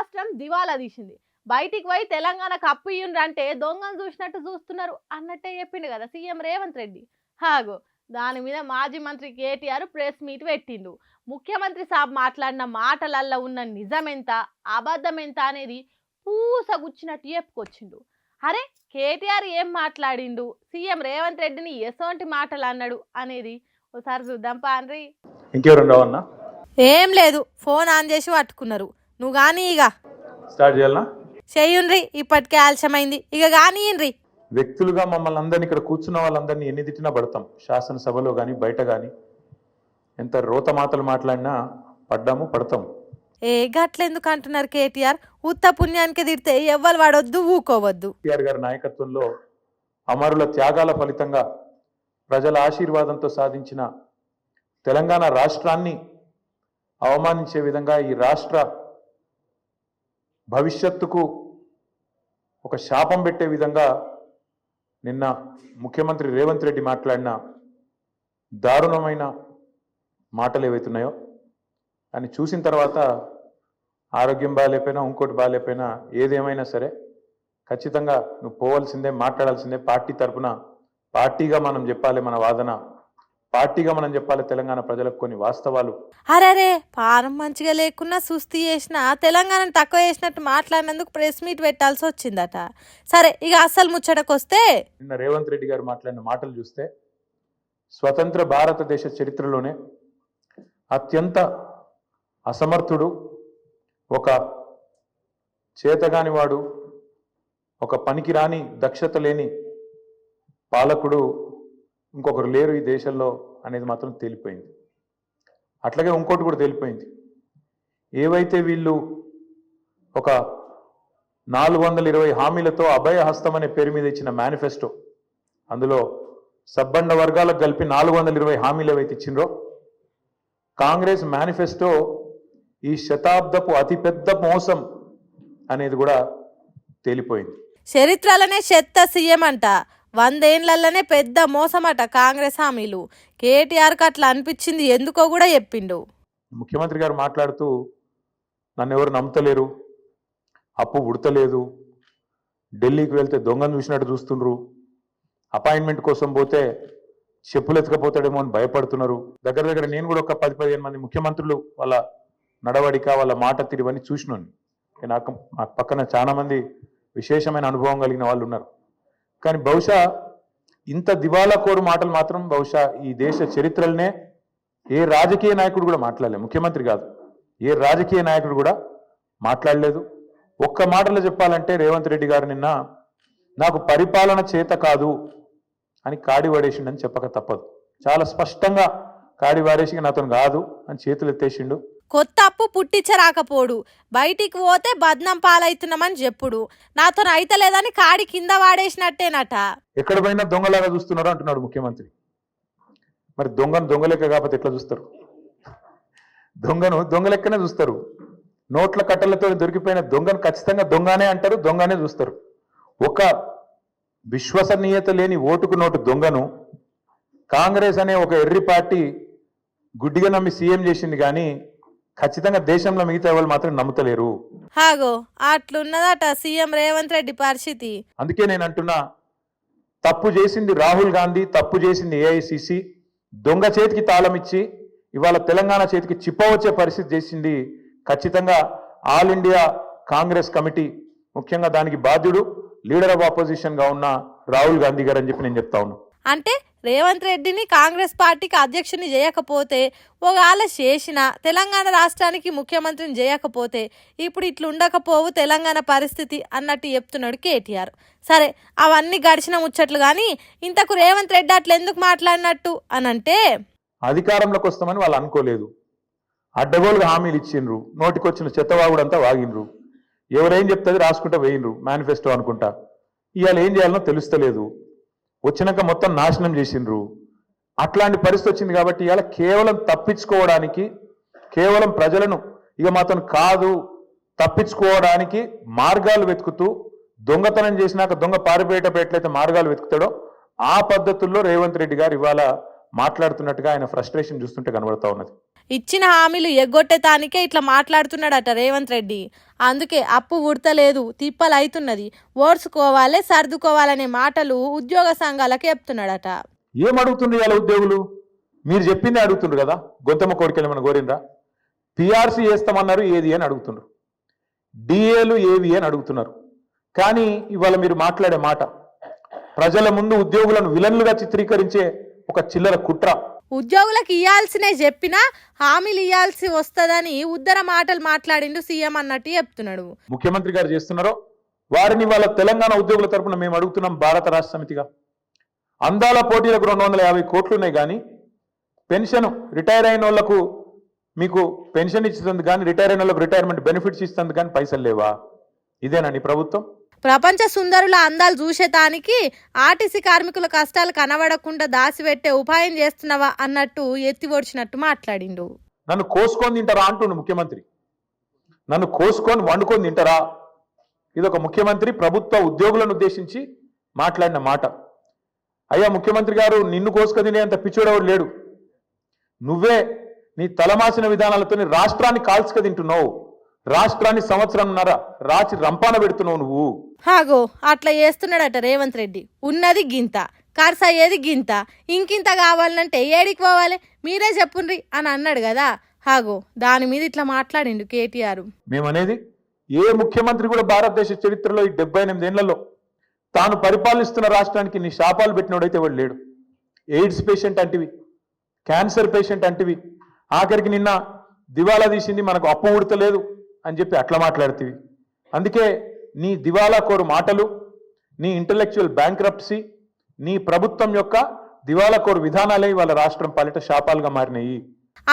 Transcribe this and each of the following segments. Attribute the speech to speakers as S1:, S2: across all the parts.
S1: రాష్ట్రం దివాలా తీసింది. బయటికి పోయి తెలంగాణకు అప్పు ఇయ్యండ్రంటే దొంగను చూసినట్టు చూస్తున్నారు అన్నట్టే చెప్పిండు కదా సీఎం రేవంత్ రెడ్డి. హాగో దాని మీద మాజీ మంత్రి కేటీఆర్ ప్రెస్ మీట్ పెట్టిండు. ముఖ్యమంత్రి సాబ్ మాట్లాడిన మాటలల్లో ఉన్న నిజమెంత అబద్ధమెంత అనేది పూసగుచ్చినట్టు చెప్పుకొచ్చిండు. అరే కేటీఆర్ ఏం మాట్లాడిండు, సీఎం రేవంత్ రెడ్డిని ఎసోంటి మాటలు అన్నాడు అనేది ఒకసారి చూద్దాం పాన్రి.
S2: ఇంకెవరు రావన్నా?
S1: ఏం లేదు, ఫోన్ ఆన్ చేసి పట్టుకున్నారు. నువ్వు కానీ ఇక
S2: స్టార్ట్ చేయాలనా?
S1: చెయ్యుండ్రి, ఇప్పటికే ఆలస్యమైంది, ఇక కానీయండ్రి.
S2: వ్యక్తులుగా మమ్మల్ని అందరినీ ఇక్కడ కూర్చున్న వాళ్ళందరినీ ఎన్ని తిట్టినా పడతాం. శాసనసభలో కానీ బయట కానీ ఎంత రోత మాటలు మాట్లాడినా పడ్డాము, పడతాం.
S1: ఏ గట్లెందుకు అంటున్నారు కేటీఆర్? ఉత్త పుణ్యానికి తిడితే ఎవ్వరు వాడొద్దు, ఊకోవద్దు.
S2: కేటీఆర్ గారి నాయకత్వంలో అమరుల త్యాగాల ఫలితంగా ప్రజల ఆశీర్వాదంతో సాధించిన తెలంగాణ రాష్ట్రాన్ని అవమానించే విధంగా, ఈ రాష్ట్ర భవిష్యత్తుకు ఒక శాపం పెట్టే విధంగా నిన్న ముఖ్యమంత్రి రేవంత్ రెడ్డి మాట్లాడిన దారుణమైన మాటలు ఏవైతున్నాయో అని చూసిన తర్వాత ఆరోగ్యం బాగాలేకపోయినా ఇంకోటి బాగాలేకపోయినా ఏదేమైనా సరే ఖచ్చితంగా నువ్వు పోవాల్సిందే, మాట్లాడాల్సిందే. పార్టీ తరఫున పార్టీగా మనం చెప్పాలి మన వాదన, పార్టీగా మనం చెప్పాలి తెలంగాణ ప్రజలకు కొన్ని వాస్తవాలు.
S1: అరే పానం మంచిగా లేకున్నా సుస్థి చేసిన తెలంగాణను తక్కువ చేసినట్టు మాట్లాడినందుకు ప్రెస్ మీట్ పెట్టాల్సి వచ్చిందట. సరే ఇక అసలు ముచ్చటకు వస్తే,
S2: నిన్న రేవంత్ రెడ్డి గారు మాట్లాడిన మాటలు చూస్తే స్వతంత్ర భారతదేశ చరిత్రలోనే అత్యంత అసమర్థుడు, ఒక చేతగానివాడు, ఒక పనికిరాని దక్షత లేని పాలకుడు ఇంకొకరు లేరు ఈ దేశంలో అనేది మాత్రం తేలిపోయింది. అట్లాగే ఇంకోటి కూడా తేలిపోయింది. ఏవైతే వీళ్ళు ఒక 420 హామీలతో అభయ హస్తం అనే పేరు మీద ఇచ్చిన మేనిఫెస్టో, అందులో సబ్బండ వర్గాలకు కలిపి 420 హామీలు ఏవైతే ఇచ్చిండ్రో, కాంగ్రెస్ మేనిఫెస్టో ఈ శతాబ్దపు అతిపెద్ద మోసం అనేది కూడా తేలిపోయింది.
S1: చరిత్రలోనే చెత్త సీఎం అంట, 100 ఏళ్లలోనే పెద్ద మోసమట కాంగ్రెస్ హామీలు. కేటీఆర్కి అట్లా అనిపించింది ఎందుకో కూడా చెప్పిండు.
S2: ముఖ్యమంత్రి గారు మాట్లాడుతూ నన్ను ఎవరు నమ్ముతలేరు, అప్పు ఉడతలేదు, ఢిల్లీకి వెళ్తే దొంగను చూసినట్టు చూస్తుండ్రు, అపాయింట్మెంట్ కోసం పోతే చెప్పులు ఎత్తుకపోతాడేమో అని భయపడుతున్నారు. దగ్గర నేను కూడా ఒక 10-15 మంది ముఖ్యమంత్రులు వాళ్ళ నడవడిక, వాళ్ళ మాట తిరివని చూసినాను. నాకు పక్కన చాలా మంది విశేషమైన అనుభవం కలిగిన వాళ్ళు ఉన్నారు. కానీ బహుశా ఇంత దివాలా కోరు మాటలు మాత్రం బహుశా ఈ దేశ చరిత్రలనే ఏ రాజకీయ నాయకుడు కూడా మాట్లాడలేదు. ముఖ్యమంత్రి కాదు, ఏ రాజకీయ నాయకుడు కూడా మాట్లాడలేదు. ఒక్క మాటలో చెప్పాలంటే రేవంత్ రెడ్డి గారు నిన్న నాకు పరిపాలన చేత కాదు అని కాడి పడేసిండని చెప్పక తప్పదు. చాలా స్పష్టంగా కాడి వాడేసి నాతో కాదు అని చేతులు ఎత్తేసిండు.
S1: కొత్త అప్పు పుట్టించరాకపోడు, బయటికి పోతే బద్నం పాలవుతున్నామని చెప్పుడు, నాతో అయితలేదని కాడి కింద వాడేసినట్టేనట.
S2: ఎక్కడ పోయినా దొంగలాగా చూస్తున్నారు అంటున్నాడు ముఖ్యమంత్రి. మరి దొంగను దొంగలెక్క కాకపోతే ఎట్లా చూస్తారు? దొంగను దొంగలెక్కనే చూస్తారు. నోట్ల కట్టలతో దొరికిపోయిన దొంగను ఖచ్చితంగా దొంగనే అంటారు, దొంగనే చూస్తారు. ఒక విశ్వసనీయత లేని ఓటుకు నోటు దొంగను కాంగ్రెస్ అనే ఒక ఎర్రి పార్టీ గుడ్డిగా నమ్మి సీఎం చేసింది, కానీ ఖచ్చితంగా దేశంలో మిగతా వాళ్ళు మాత్రం నమ్ముతలేరు.
S1: హాగో అట్లున్నదట సీఎం రేవంత్ రెడ్డి పరిస్థితి.
S2: అందుకే నేను అంటున్నా, తప్పు చేసింది రాహుల్ గాంధీ, తప్పు చేసింది ఏఐసిసి, దొంగ చేతికి తాళం ఇచ్చి ఇవాళ తెలంగాణ చేతికి చిప్పవచ్చే పరిస్థితి చేసింది ఖచ్చితంగా ఆల్ ఇండియా కాంగ్రెస్ కమిటీ, ముఖ్యంగా దానికి బాధ్యుడు లీడర్ ఆఫ్ ఆపోజిషన్ గా ఉన్న రాహుల్ గాంధీ గారు అని చెప్పి నేను చెప్తా ఉన్నా.
S1: అంటే రేవంత్ రెడ్డిని కాంగ్రెస్ పార్టీకి అధ్యక్షుని చేయకపోతే, ఒకవేళ చేసిన తెలంగాణ రాష్ట్రానికి ముఖ్యమంత్రిని చేయకపోతే ఇప్పుడు ఇట్లా ఉండకపోవు తెలంగాణ పరిస్థితి అన్నట్టు చెప్తున్నాడు కేటీఆర్. సరే అవన్నీ గడిచిన ముచ్చట్లు కానీ ఇంతకు రేవంత్ రెడ్డి అట్లా ఎందుకు మాట్లాడినట్టు అని అంటే,
S2: అధికారంలోకి వస్తామని వాళ్ళు అనుకోలేదు, అడ్డగోలుగా హామీలు ఇచ్చిండ్రు, నోటికొచ్చిన చెత్తవాగుడంతా వాగిండ్రు, ఎవరేం చెప్తుంది రాసుకుంటా వేయిండ్రు మేనిఫెస్టో అనుకుంటా. ఇవాళ ఏం చేయాలనో తెలుస్తలేదు, వచ్చినాక మొత్తం నాశనం చేసిండ్రు. అట్లాంటి పరిస్థితి వచ్చింది కాబట్టి ఇవాళ కేవలం తప్పించుకోవడానికి, కేవలం ప్రజలను ఇక మాత్రం కాదు తప్పించుకోవడానికి మార్గాలు వెతుకుతూ, దొంగతనం చేసినాక దొంగ పారిపోయేటప్పుడు ఎట్లయితే మార్గాలు వెతుకుతాడో ఆ పద్ధతుల్లో రేవంత్ రెడ్డి గారు ఇవాళ మాట్లాడుతున్నట్టుగా ఆయన ఫ్రస్ట్రేషన్ చూస్తుంటే కనబడతా ఉన్నది.
S1: ఇచ్చిన హామీలు ఎగ్గొట్టేతానికే ఇట్లా మాట్లాడుతున్నాడట రేవంత్ రెడ్డి. అందుకే అప్పు ఉడతలేదు, తిప్పలు అవుతున్నది, ఓడ్చుకోవాలి, సర్దుకోవాలనే మాటలు ఉద్యోగ సంఘాలకు చెప్తున్నాడట.
S2: ఏం అడుగుతుండ్రు ఇలా ఉద్యోగులు? మీరు చెప్పిందే అడుగుతుండ్రు కదా. గొంతమ్మ కోరికలు ఏమైనా కోరిండ్రా? పిఆర్సీ వేస్తామన్నారు, ఏది అని అడుగుతుండ్రు. డిఏలు ఏవి అని అడుగుతున్నారు. కానీ ఇవాళ మీరు మాట్లాడే మాట ప్రజల ముందు ఉద్యోగులను విలన్లుగా చిత్రీకరించే ఒక చిల్లర కుట్ర.
S1: ఉద్యోగులకు ఇయ్యాల్సినే చెప్పినా హామీలు ఇయ్యాల్సి వస్తుందని ఉద్దర మాటలు మాట్లాడిండు సీఎం అన్నట్టు చెప్తున్నాడు.
S2: ముఖ్యమంత్రి గారు చేస్తున్నారో వారిని వాళ్ళ తెలంగాణ ఉద్యోగుల తరపున మేము అడుగుతున్నాం. భారత రాష్ట్ర సమితిగా అందాల పోటీలకు 250 కోట్లు ఉన్నాయి, కానీ పెన్షన్ రిటైర్ అయిన వాళ్ళకు మీకు పెన్షన్ ఇస్తుంది, కానీ రిటైర్ అయిన వాళ్ళకు రిటైర్మెంట్ బెనిఫిట్స్ ఇస్తుంది, కానీ పైసలు లేవా? ఇదేనండి ప్రభుత్వం.
S1: ప్రపంచ సుందరుల అందాలు చూసేటానికి ఆర్టీసీ కార్మికుల కష్టాలు కనబడకుండా దాచిపెట్టే ఉపాయం చేస్తున్నావా అన్నట్టు ఎత్తి ఒడిచినట్టు మాట్లాడిండు.
S2: నన్ను కోసుకొని తింటారా అంటుండు ముఖ్యమంత్రి. నన్ను కోసుకొని వండుకొని తింటారా? ఇది ఒక ముఖ్యమంత్రి ప్రభుత్వ ఉద్యోగులను ఉద్దేశించి మాట్లాడిన మాట. అయ్యా ముఖ్యమంత్రి గారు, నిన్ను కోసుకొని తినేంత పిచ్చోడెవడు లేడు. నువ్వే నీ తలమాసిన విధానాలతో రాష్ట్రాన్ని కాల్చుక తింటున్నావు. రాష్ట్రాన్ని సంవత్సరంన్నర రాచి రంపాన పెడుతున్నావు నువ్వు.
S1: హాగో అట్లా చేస్తున్నాడట రేవంత్ రెడ్డి. ఉన్నది గింత, ఖర్చు అయ్యేది గింత, ఇంకింత కావాలంటే ఏడికి పోవాలి మీరే చెప్పుండ్రి అని అన్నాడు కదా. హాగో దాని మీద ఇట్లా మాట్లాడిండు కేటీఆర్.
S2: మేమనేది ఏ ముఖ్యమంత్రి కూడా భారతదేశ చరిత్రలో ఈ 78 ఏళ్లలో తాను పరిపాలిస్తున్న రాష్ట్రానికి నీ శాపాలు పెట్టినోడైతే వాడు లేడు. ఎయిడ్స్ పేషెంట్ అంటివి, క్యాన్సర్ పేషెంట్ అంటివి, ఆఖరికి నిన్న దివాలా తీసింది మనకు అప్పు ఉడతలేదు అని చెప్పి అట్లా మాట్లాడుతీవి. అందుకే నీ దివాలా కోరు మాటలు, నీ ఇంటలెక్చువల్ బ్యాంక్రప్సీ, నీ ప్రభుత్వం యొక్క దివాలా కోరు విధానాలే వాళ్ళ రాష్ట్రం పాలిట శాపాలుగా మారినాయి.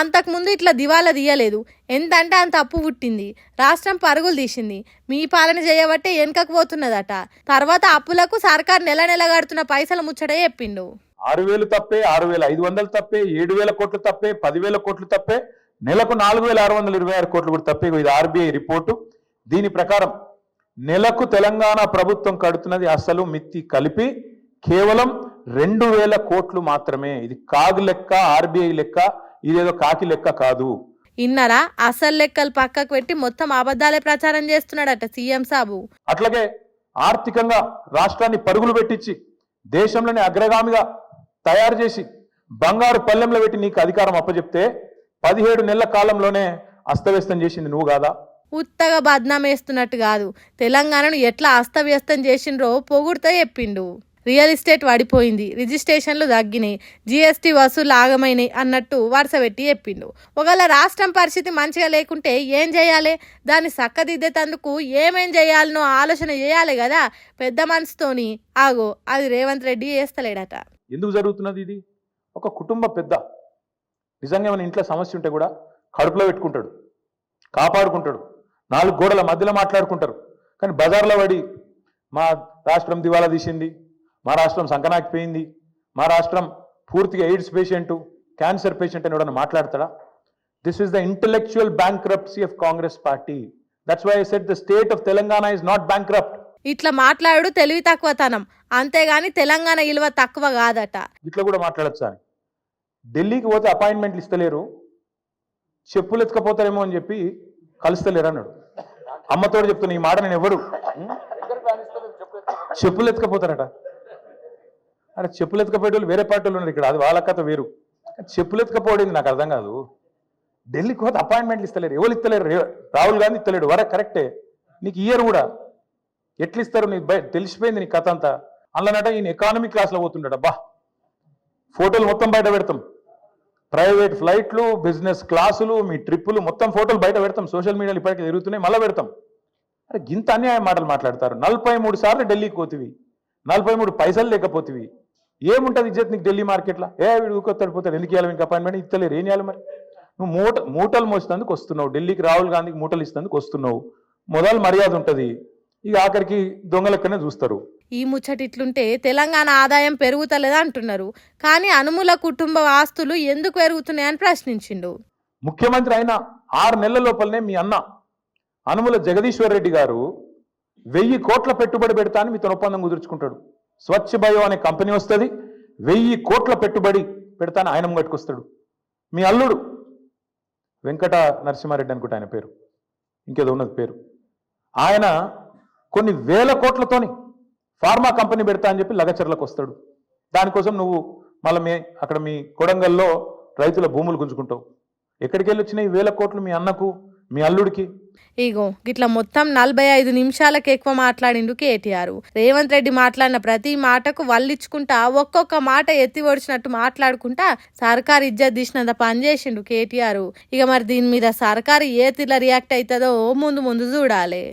S1: అంతకుముందు ఇట్లా దివాలా తీయలేదు. ఎంతంటే అంత అప్పు పుట్టింది, రాష్ట్రం పరుగులు తీసింది. మీ పాలన చేయబట్టే వెనుకకు పోతున్నదట. తర్వాత అప్పులకు సర్కార్ నెల నెల కడుతున్న పైసల ముచ్చటే చెప్పిండు.
S2: 6,000 తప్పే, 6,500 తప్పే, 7,000 కోట్లు తప్పే, 10,000 కోట్లు తప్పే, నెలకు 4,626 కోట్లు కూడా తప్పే. ఇది ఆర్బీఐ రిపోర్టు. దీని ప్రకారం నెలకు తెలంగాణ ప్రభుత్వం కడుతున్నది అసలు మిత్తి కలిపి కేవలం 2,000 కోట్లు మాత్రమే. ఇది కాగు లెక్క, ఆర్బీఐ లెక్క, ఇదేదో కాకి లెక్క కాదు.
S1: ఇన్నరా అసలు లెక్కలు పక్కకు పెట్టి మొత్తం అబద్ధాలే ప్రచారం చేస్తున్నాడట సీఎం సాబు.
S2: అట్లాగే ఆర్థికంగా రాష్ట్రాన్ని పరుగులు పెట్టించి దేశంలోనే అగ్రగామిగా తయారు చేసి బంగారు పల్లెంలో పెట్టి నీకు అధికారం అప్పచెప్తే 17 నెలల కాలంలోనే అస్తవ్యస్తం చేసింది నువ్వు కాదా?
S1: ఉత్తగా బద్నాం వేస్తున్నట్టు కాదు, తెలంగాణను ఎట్లా అస్తవ్యస్తం చేసిండ్రో పొగుడుతో చెప్పిండు. రియల్ ఎస్టేట్ పడిపోయింది, రిజిస్ట్రేషన్లు తగ్గినాయి, జీఎస్టీ వసూలు ఆగమైనాయి అన్నట్టు వరుస పెట్టి చెప్పిండు. ఒకవేళ రాష్ట్రం పరిస్థితి మంచిగా లేకుంటే ఏం చేయాలి, దాన్ని చక్కదిద్దేతందుకు ఏమేం చేయాలనో ఆలోచన చేయాలి కదా పెద్ద మనసుతోని. ఆగో అది రేవంత్ రెడ్డి చేస్తలేడట.
S2: ఎందుకు జరుగుతున్నది ఇది? ఒక కుటుంబ పెద్ద నిజంగా మన ఇంట్లో సమస్య ఉంటే కూడా కడుపులో పెట్టుకుంటాడు, కాపాడుకుంటాడు, 4 గోడల మధ్యలో మాట్లాడుకుంటారు. కానీ బజార్లో పడి మా రాష్ట్రం దివాలా తీసింది, మా రాష్ట్రం సంకనాకిపోయింది, మా రాష్ట్రం పూర్తిగా ఎయిడ్స్ పేషెంటు, క్యాన్సర్ పేషెంట్ అని ఎవడన్నా మాట్లాడతాడా? This is the intellectual bankruptcy of Congress party. That's why I said the state of Telangana is not bankrupt.
S1: ఇట్లా మాట్లాడు తెలివి తక్కువతనం, అంతేగాని తెలంగాణ విలువ తక్కువ కాదట.
S2: ఇట్లా కూడా మాట్లాడచ్చు అని. ఢిల్లీకి పోతే అపాయింట్మెంట్లు ఇస్తలేరు, చెప్పులు ఎత్తుకపోతారేమో అని చెప్పి కలుస్తలేరు అన్నాడు. అమ్మతోడు చెప్తున్నా ఈ మాట. నేను ఎవరు చెప్పులు ఎత్తుకపోతారట? అరే చెప్పులు ఎత్తుకపోయేటోళ్ళు వేరే పార్టీలు ఉన్నారు ఇక్కడ, అది వాళ్ళ కథ వేరు. చెప్పులు ఎత్తుకపోవడింది నాకు అర్థం కాదు. ఢిల్లీకి పోతే అపాయింట్మెంట్లు ఇస్తలేరు, ఎవరు ఇస్తలేరు? రాహుల్ గాంధీ ఇస్తలేడు, వరకు కరెక్టే, నీకు ఇయ్యరు కూడా. ఎట్లు ఇస్తారు? నీకు తెలిసిపోయింది నీ కథ అంతా. అందులోనట ఈయన ఎకానమీ క్లాస్లో పోతుండట. బా ఫోటోలు మొత్తం బయట పెడతాం, ప్రైవేట్ ఫ్లైట్లు, బిజినెస్ క్లాసులు, మీ ట్రిప్పులు మొత్తం ఫోటోలు బయట పెడతాం. సోషల్ మీడియాలో ఇప్పటికీ తిరుగుతున్నాయి, మళ్ళీ పెడతాం. అరే గింత అన్యాయం మాటలు మాట్లాడతారు. 43 సార్లు ఢిల్లీకి పోతివి, 43 పైసలు లేకపోతివి, ఏముంటుంది ఇజ్జత్ నీకు ఢిల్లీ మార్కెట్లో? వీడు ఊకొత్తాడిపోతాడు, ఎందుకు ఇవ్వాలి మీకు అపాయింట్మెంట్? ఇస్తలేరు, ఏం చేయాలి మరి? నువ్వు మూటలు మోసేందుకు వస్తున్నావు ఢిల్లీకి, రాహుల్ గాంధీకి మూటలు ఇస్తేందుకు వస్తున్నావు. మొదలు మర్యాద ఉంటుంది, ఇక ఆఖరికి దొంగలెక్కనే చూస్తారు.
S1: ఈ ముచ్చట ఇట్లుంటే తెలంగాణ ఆదాయం పెరుగుతలేదా అంటున్నారు, కానీ అనుముల కుటుంబ ఆస్తులు ఎందుకు పెరుగుతున్నాయని ప్రశ్నించిండు.
S2: ముఖ్యమంత్రి అయిన 6 నెలల లోపలనే మీ అన్న అనుముల జగదీశ్వర్ రెడ్డి గారు 1000 కోట్ల పెట్టుబడి పెడతా అని మీతో ఒప్పందం కుదుర్చుకుంటాడు. స్వచ్ఛ బయో అనే కంపెనీ వస్తుంది, 1000 కోట్ల పెట్టుబడి పెడతాను ఆయన ముంగట్టుకొస్తాడు. మీ అల్లుడు వెంకట నరసింహారెడ్డి అనుకుంటా ఆయన పేరు, ఇంకేదో ఉన్నది పేరు. ఆయన కొన్ని వేల కోట్లతోని ఫార్మా కంపెనీ పెడతా అని చెప్పి లగచర్లకు వస్తాడు. దానికోసం నువ్వు మళ్ళీ అక్కడ మీ కొడంగల్లో రైతుల భూములు గుంజుకుంటావు. ఎక్కడికి వెళ్ళి వచ్చినాయి వేల కోట్లు మీ అన్నకు మీ అల్లుడికి?
S1: ఇగో గిట్లా మొత్తం 45 నిమిషాలకు ఎక్కువ మాట్లాడిండు కేటీఆర్. రేవంత్ రెడ్డి మాట్లాడిన ప్రతి మాటకు వల్లిచ్చుకుంటా ఒక్కొక్క మాట ఎత్తి ఒడిచినట్టు మాట్లాడుకుంటా సర్కార్ ఇజ్జత్ తీసినంత పనిచేసిండు కేటీఆర్. ఇక మరి దీని మీద సర్కారు ఏ తీరులో రియాక్ట్ అవుతుందో ముందు ముందు చూడాలి.